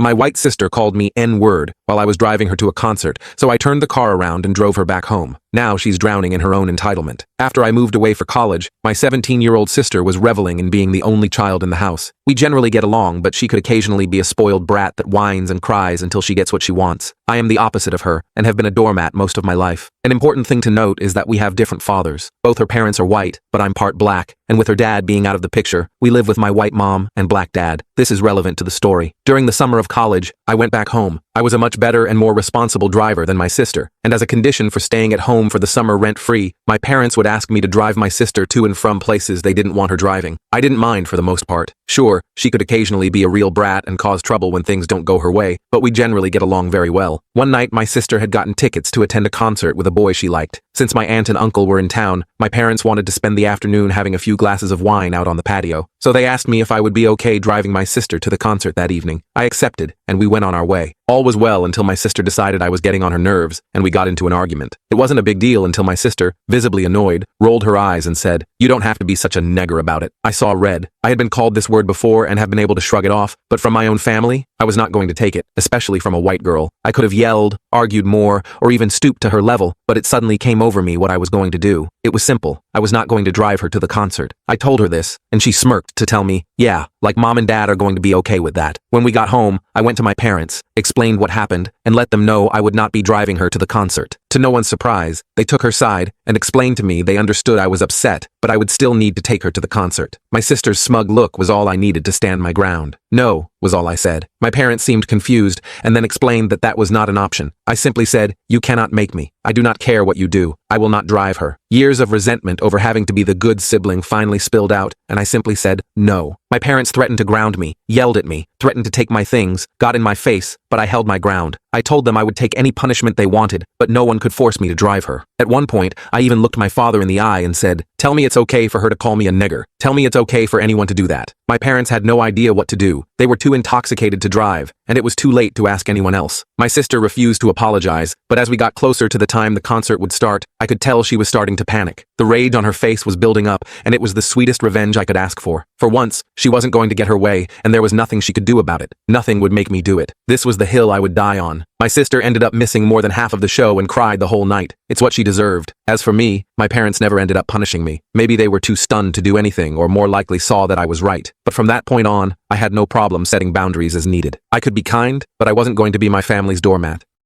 My white sister called me N-word while I was driving her to a concert, so I turned the car around and drove her back home. Now she's drowning in her own entitlement. After I moved away for college, my 17-year-old sister was reveling in being the only child in the house. We generally get along, but she could occasionally be a spoiled brat that whines and cries until she gets what she wants. I am the opposite of her and have been a doormat most of my life. An important thing to note is that we have different fathers. Both her parents are white, but I'm part black, and with her dad being out of the picture, we live with my white mom and black dad. This is relevant to the story. During the summer of college, I went back home. I was a much better and more responsible driver than my sister, and as a condition for staying at home for the summer rent-free, my parents would ask me to drive my sister to and from places they didn't want her driving. I didn't mind for the most part. Sure, she could occasionally be a real brat and cause trouble when things don't go her way, but we generally get along very well. One night, my sister had gotten tickets to attend a concert with a boy she liked. Since my aunt and uncle were in town, my parents wanted to spend the afternoon having a few glasses of wine out on the patio, so they asked me if I would be okay driving my sister to the concert that evening. I accepted, and we went on our way. All was well until my sister decided I was getting on her nerves, and we got into an argument. It wasn't a big deal until my sister, visibly annoyed, rolled her eyes and said, "You don't have to be such a nigger about it." I saw red. I had been called this word before and have been able to shrug it off, but from my own family, I was not going to take it, especially from a white girl. I could have yelled, argued more, or even stooped to her level, but it suddenly came over me what I was going to do. It was simple. I was not going to drive her to the concert. I told her this, and she smirked to tell me, yeah, like mom and dad are going to be okay with that. When we got home, I went to my parents, explained what happened, and let them know I would not be driving her to the concert. To no one's surprise, they took her side and explained to me they understood I was upset, but I would still need to take her to the concert. My sister's smug look was all I needed to stand my ground. No, was all I said. My parents seemed confused and then explained that that was not an option. I simply said, "You cannot make me. I do not care what you do. I will not drive her." Years of resentment over having to be the good sibling finally spilled out, and I simply said, no. My parents threatened to ground me, yelled at me, threatened to take my things, got in my face, but I held my ground. I told them I would take any punishment they wanted, but no one could force me to drive her. At one point, I even looked my father in the eye and said, "Tell me it's okay for her to call me a nigger. Tell me it's okay for anyone to do that." My parents had no idea what to do. They were too intoxicated to drive, and it was too late to ask anyone else. My sister refused to apologize, but as we got closer to the time the concert would start, I could tell she was starting to panic. The rage on her face was building up, and it was the sweetest revenge I could ask for. For once, she wasn't going to get her way, and there was nothing she could do about it. Nothing would make me do it. This was the hill I would die on. My sister ended up missing more than half of the show and cried the whole night. It's what she deserved. As for me, my parents never ended up punishing me. Maybe they were too stunned to do anything or more likely saw that I was right. But from that point on, I had no problem setting boundaries as needed. I could be kind, but I wasn't going to be my family's doormat.